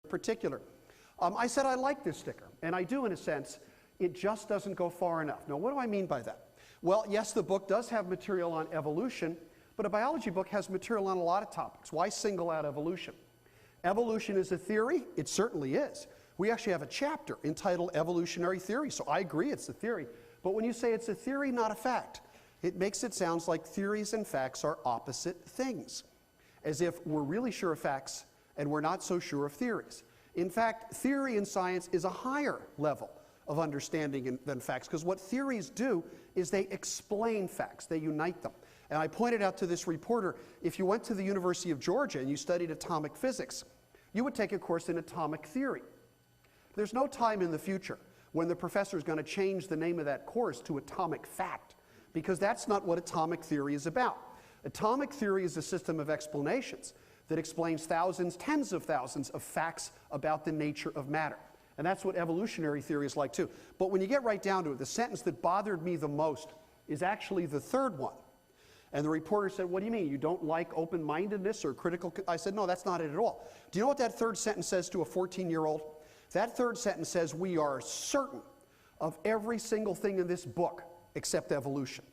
particular. I said I like this sticker, and I do in a sense. It just doesn't go far enough. Now, what do I mean by that? Well, yes, the book does have material on evolution, but a biology book has material on a lot of topics. Why single out evolution? Evolution is a theory? It certainly is. We actually have a chapter entitled Evolutionary Theory, so I agree it's a theory. But when you say it's a theory, not a fact, it makes it sound like theories and facts are opposite things, as if we're really sure of facts and we're not so sure of theories. In fact, theory in science is a higher level of understanding than facts, because what theories do is they explain facts, they unite them. And I pointed out to this reporter, if you went to the University of Georgia and you studied atomic physics, you would take a course in atomic theory. There's no time in the future when the professor is going to change the name of that course to atomic fact, because that's not what atomic theory is about. Atomic theory is a system of explanations that explains thousands, tens of thousands of facts about the nature of matter. And that's what evolutionary theory is like too. But when you get right down to it, the sentence that bothered me the most is actually the third one. And the reporter said, what do you mean? You don't like open-mindedness or critical? I said, no, that's not it at all. Do you know what that third sentence says to a 14-year-old? That third sentence says, we are certain of every single thing in this book except evolution.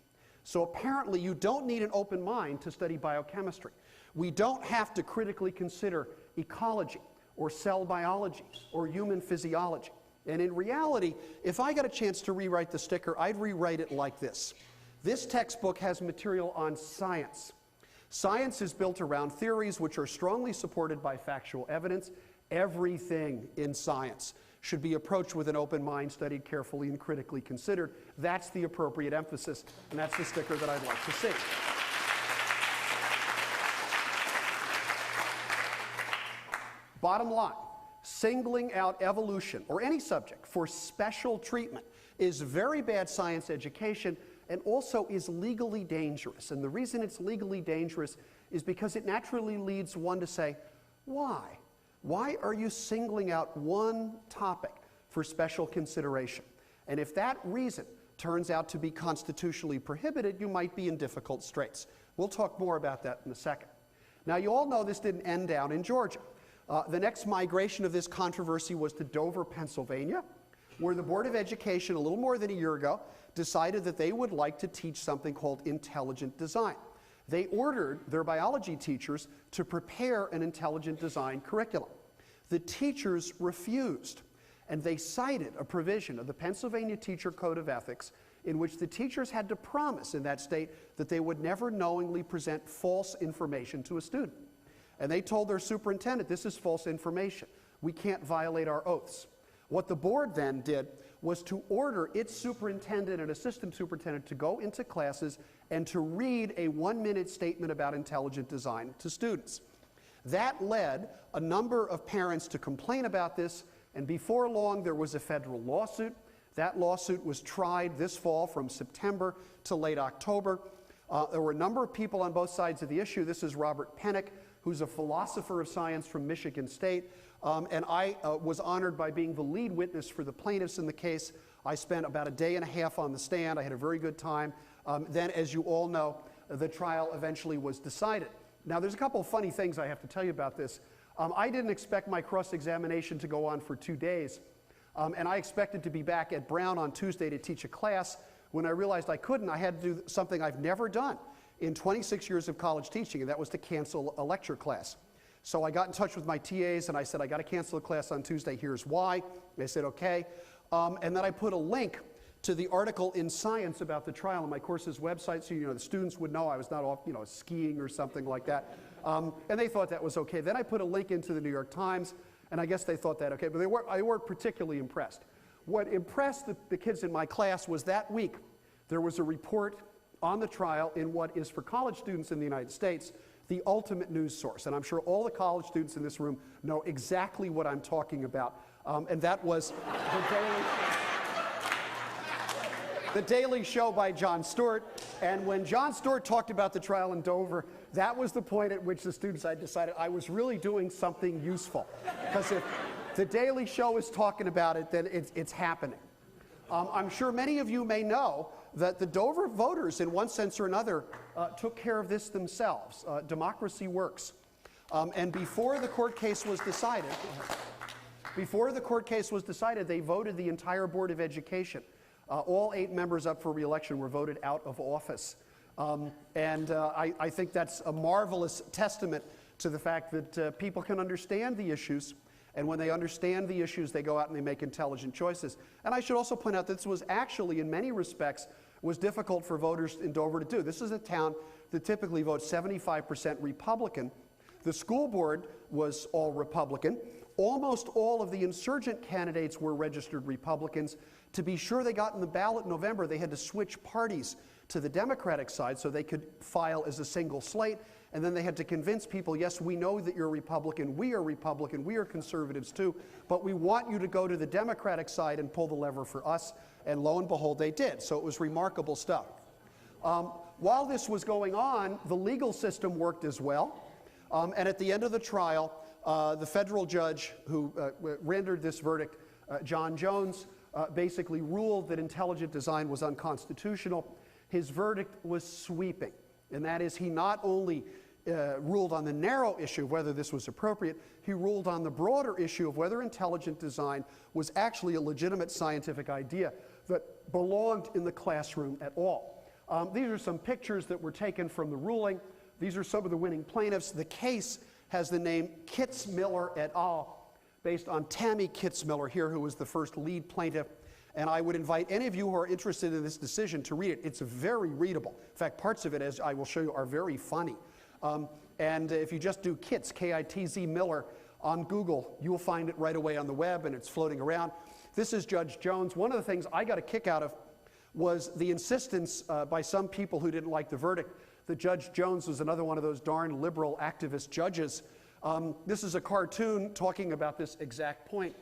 So apparently you don't need an open mind to study biochemistry. We don't have to critically consider ecology or cell biology or human physiology. And in reality, if I got a chance to rewrite the sticker, I'd rewrite it like this. This textbook has material on science. Science is built around theories which are strongly supported by factual evidence. Everything in science should be approached with an open mind, studied carefully and critically considered. That's the appropriate emphasis, and that's the sticker that I'd like to see. Bottom line, singling out evolution or any subject for special treatment is very bad science education and also is legally dangerous. And the reason it's legally dangerous is because it naturally leads one to say, why? Why are you singling out one topic for special consideration? And if that reason turns out to be constitutionally prohibited, you might be in difficult straits. We'll talk more about that in a second. Now, you all know this didn't end down in Georgia. The next migration of this controversy was to Dover, Pennsylvania, where the Board of Education, a little more than a year ago, decided that they would like to teach something called intelligent design. They ordered their biology teachers to prepare an intelligent design curriculum. The teachers refused, and they cited a provision of the Pennsylvania Teacher Code of Ethics in which the teachers had to promise in that state that they would never knowingly present false information to a student. And they told their superintendent, this is false information. We can't violate our oaths. What the board then did was to order its superintendent and assistant superintendent to go into classes and to read a 1-minute statement about intelligent design to students. That led a number of parents to complain about this, and before long there was a federal lawsuit. That lawsuit was tried this fall from September to late October. There were a number of people on both sides of the issue. This is Robert Pennock, who's a philosopher of science from Michigan State, and I was honored by being the lead witness for the plaintiffs in the case. I spent about a day and a half on the stand. I had a very good time. Then, as you all know, the trial eventually was decided. Now, there's a couple of funny things I have to tell you about this. I didn't expect my cross-examination to go on for 2 days, and I expected to be back at Brown on Tuesday to teach a class. When I realized I couldn't, I had to do something I've never done in 26 years of college teaching, and that was to cancel a lecture class. So I got in touch with my TAs, and I said, I got to cancel a class on Tuesday, here's why. They said, okay. And then I put a link to the article in Science about the trial on my course's website, so the students would know I was not off skiing or something like that. And they thought that was okay. Then I put a link into the New York Times, and I guess they thought that okay, but they weren't particularly impressed. What impressed the kids in my class was that week there was a report on the trial in what is, for college students in the United States, the ultimate news source. And I'm sure all the college students in this room know exactly what I'm talking about. And that was the Daily Show by Jon Stewart. And when Jon Stewart talked about the trial in Dover, that was the point at which the students, I decided I was really doing something useful. Because if the Daily Show is talking about it, then it's happening. I'm sure many of you may know that the Dover voters, in one sense or another, took care of this themselves. Democracy works. And before the court case was decided, Before the court case was decided, they voted the entire Board of Education. All 8 members up for re-election were voted out of office. I think that's a marvelous testament to the fact that people can understand the issues, and when they understand the issues, they go out and they make intelligent choices. And I should also point out that this was actually, in many respects, was difficult for voters in Dover to do. This is a town that typically votes 75% Republican. The school board was all Republican. Almost all of the insurgent candidates were registered Republicans. To be sure they got in the ballot in November, they had to switch parties to the Democratic side so they could file as a single slate. And then they had to convince people, yes, we know that you're Republican, we are conservatives too, but we want you to go to the Democratic side and pull the lever for us. And lo and behold, they did. So it was remarkable stuff. While this was going on, the legal system worked as well. And at the end of the trial, the federal judge who rendered this verdict, John Jones, basically ruled that intelligent design was unconstitutional. His verdict was sweeping, and that is he not only ruled on the narrow issue of whether this was appropriate, he ruled on the broader issue of whether intelligent design was actually a legitimate scientific idea that belonged in the classroom at all. These are some pictures that were taken from the ruling. These are some of the winning plaintiffs. The case has the name Kitzmiller et al., based on Tammy Kitzmiller here, who was the first lead plaintiff. And I would invite any of you who are interested in this decision to read it. It's very readable. In fact, parts of it, as I will show you, are very funny. And if you just do Kitz, K-I-T-Z Miller, on Google, you'll find it right away on the web, and it's floating around. This is Judge Jones. One of the things I got a kick out of was the insistence by some people who didn't like the verdict that Judge Jones was another one of those darn liberal activist judges. This is a cartoon talking about this exact point.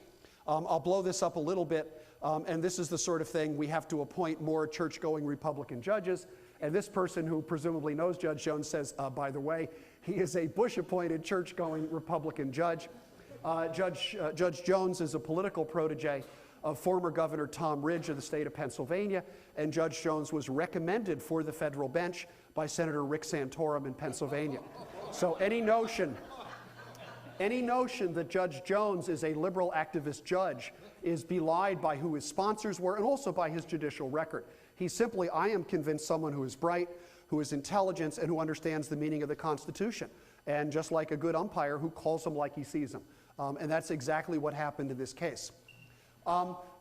I'll blow this up a little bit. And this is the sort of thing we have to appoint more church-going Republican judges. And this person, who presumably knows Judge Jones, says, by the way, he is a Bush-appointed church-going Republican judge. Judge Jones is a political protege of former Governor Tom Ridge of the state of Pennsylvania, and Judge Jones was recommended for the federal bench by Senator Rick Santorum in Pennsylvania. So any notion that Judge Jones is a liberal activist judge is belied by who his sponsors were and also by his judicial record. He's simply, I am convinced, someone who is bright, who is intelligent, and who understands the meaning of the Constitution. And just like a good umpire, who calls them like he sees them. And that's exactly what happened in this case.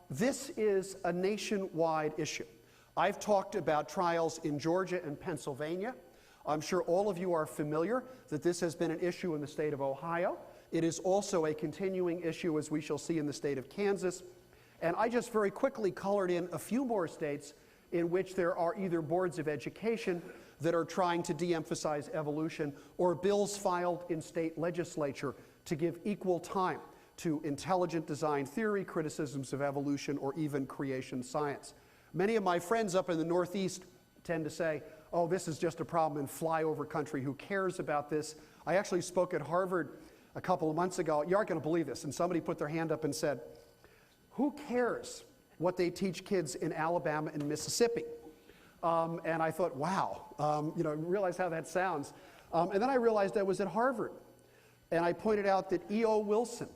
This is a nationwide issue. I've talked about trials in Georgia and Pennsylvania. I'm sure all of you are familiar that this has been an issue in the state of Ohio. It is also a continuing issue, as we shall see, in the state of Kansas. And I just very quickly colored in a few more states in which there are either boards of education that are trying to de-emphasize evolution, or bills filed in state legislature to give equal time to intelligent design theory, criticisms of evolution, or even creation science. Many of my friends up in the Northeast tend to say, oh, this is just a problem in flyover country. Who cares about this? I actually spoke at Harvard a couple of months ago. You aren't going to believe this. And somebody put their hand up and said, who cares what they teach kids in Alabama and Mississippi? And I thought, wow, realize how that sounds. And then I realized I was at Harvard. And I pointed out that E.O. Wilson,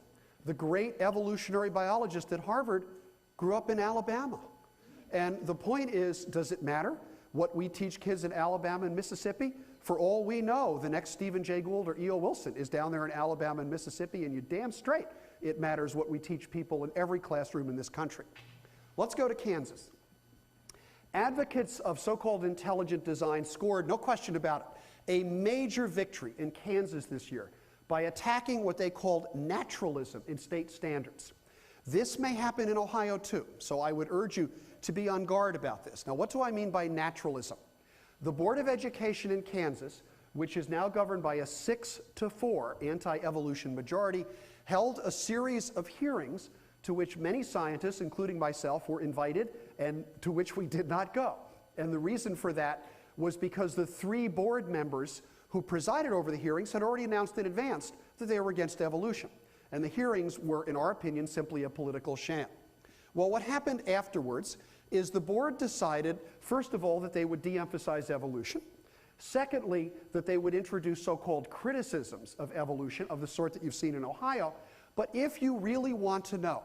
the great evolutionary biologist at Harvard, grew up in Alabama. And the point is, does it matter what we teach kids in Alabama and Mississippi? For all we know, the next Stephen Jay Gould or E.O. Wilson is down there in Alabama and Mississippi, and you're damn straight it matters what we teach people in every classroom in this country. Let's go to Kansas. Advocates of so-called intelligent design scored, no question about it, a major victory in Kansas this year by attacking what they called naturalism in state standards. This may happen in Ohio too, so I would urge you to be on guard about this. Now, what do I mean by naturalism? The Board of Education in Kansas, which is now governed by a 6-4 anti-evolution majority, held a series of hearings to which many scientists, including myself, were invited, and to which we did not go. And the reason for that was because the 3 board members who presided over the hearings had already announced in advance that they were against evolution. And the hearings were, in our opinion, simply a political sham. Well, what happened afterwards is the board decided, first of all, that they would de-emphasize evolution. Secondly, that they would introduce so-called criticisms of evolution of the sort that you've seen in Ohio. But if you really want to know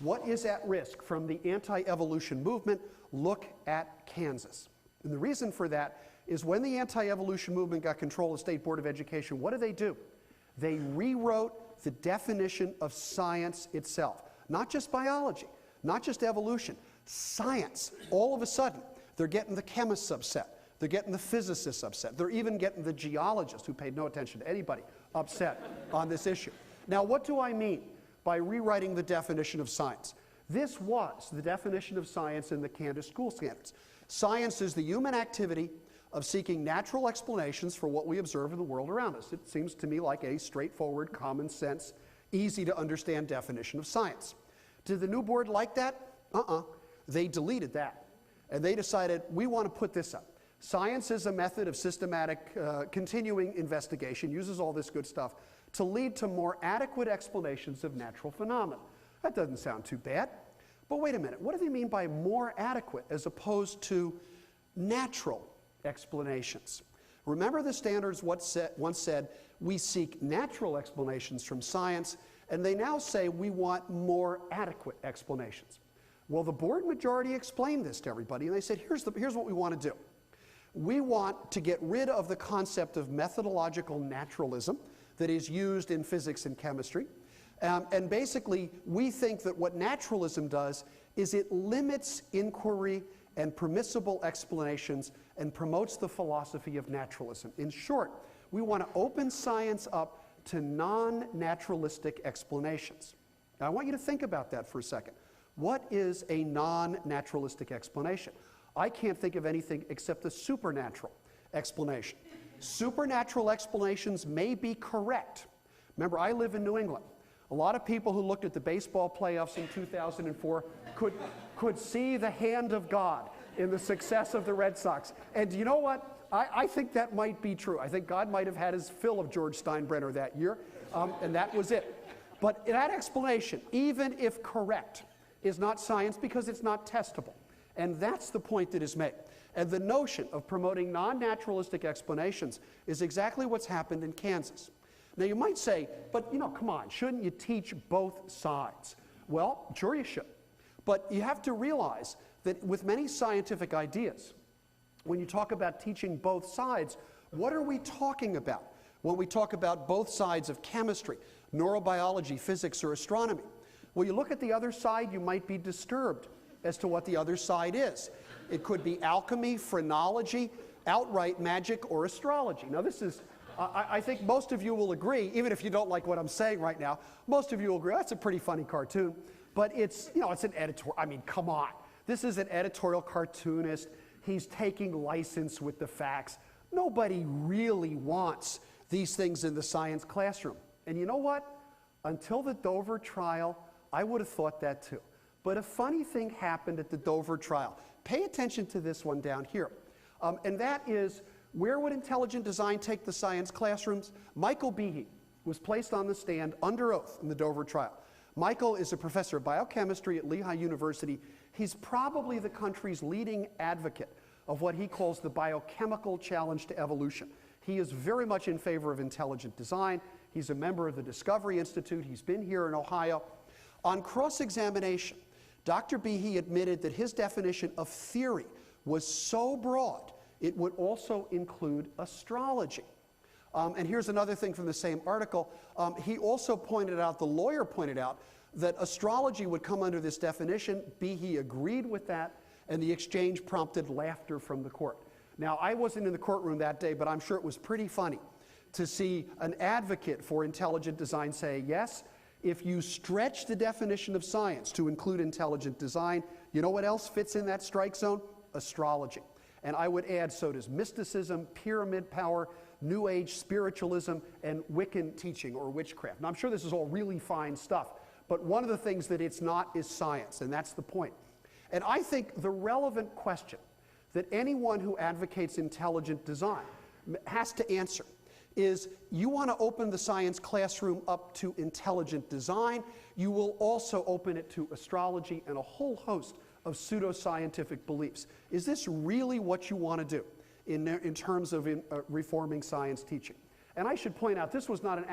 what is at risk from the anti-evolution movement, look at Kansas. And the reason for that is when the anti-evolution movement got control of the State Board of Education, what do? They rewrote the definition of science itself. Not just biology, not just evolution, science. All of a sudden, they're getting the chemists upset. They're getting the physicists upset. They're even getting the geologists, who paid no attention to anybody, upset on this issue. Now, what do I mean by rewriting the definition of science? This was the definition of science in the Kansas school standards. Science is the human activity of seeking natural explanations for what we observe in the world around us. It seems to me like a straightforward, common sense, easy to understand definition of science. Did the new board like that? They deleted that. And they decided, we want to put this up. Science is a method of systematic, continuing investigation, uses all this good stuff to lead to more adequate explanations of natural phenomena. That doesn't sound too bad. But wait a minute, what do they mean by more adequate as opposed to natural explanations? Remember the standards once said, we seek natural explanations from science, and they now say we want more adequate explanations. Well, the board majority explained this to everybody, and they said, here's what we want to do. We want to get rid of the concept of methodological naturalism that is used in physics and chemistry. And basically, we think that what naturalism does is it limits inquiry and permissible explanations and promotes the philosophy of naturalism. In short, we want to open science up to non-naturalistic explanations. Now, I want you to think about that for a second. What is a non-naturalistic explanation? I can't think of anything except the supernatural explanation. Supernatural explanations may be correct. Remember, I live in New England. A lot of people who looked at the baseball playoffs in 2004 could see the hand of God in the success of the Red Sox. And you know what? I think that might be true. I think God might have had his fill of George Steinbrenner that year, and that was it. But that explanation, even if correct, is not science because it's not testable. And that's the point that is made. And the notion of promoting non-naturalistic explanations is exactly what's happened in Kansas. Now you might say, but come on, shouldn't you teach both sides? Well, sure you should. But you have to realize that with many scientific ideas, when you talk about teaching both sides, what are we talking about when we talk about both sides of chemistry, neurobiology, physics, or astronomy? Well, you look at the other side, you might be disturbed as to what the other side is. It could be alchemy, phrenology, outright magic, or astrology. Now this is, I think most of you will agree, even if you don't like what I'm saying right now, most of you will agree, that's a pretty funny cartoon, but it's, it's an editorial, I mean, come on. This is an editorial cartoonist. He's taking license with the facts. Nobody really wants these things in the science classroom. And you know what? Until the Dover trial, I would have thought that too. But a funny thing happened at the Dover trial. Pay attention to this one down here. And that is, where would intelligent design take the science classrooms? Michael Behe was placed on the stand under oath in the Dover trial. Michael is a professor of biochemistry at Lehigh University. He's probably the country's leading advocate of what he calls the biochemical challenge to evolution. He is very much in favor of intelligent design. He's a member of the Discovery Institute. He's been here in Ohio. On cross-examination, Dr. Behe admitted that his definition of theory was so broad, it would also include astrology. And here's another thing from the same article. He also pointed out, the lawyer pointed out, that astrology would come under this definition. Behe agreed with that, and the exchange prompted laughter from the court. Now, I wasn't in the courtroom that day, but I'm sure it was pretty funny to see an advocate for intelligent design say, yes, if you stretch the definition of science to include intelligent design, you know what else fits in that strike zone? Astrology. And I would add, so does mysticism, pyramid power, New Age spiritualism, and Wiccan teaching or witchcraft. Now, I'm sure this is all really fine stuff, but one of the things that it's not is science, and that's the point. And I think the relevant question that anyone who advocates intelligent design has to answer is, you want to open the science classroom up to intelligent design, you will also open it to astrology and a whole host of pseudoscientific beliefs. Is this really what you want to do in terms of reforming science teaching? And I should point out, this was not an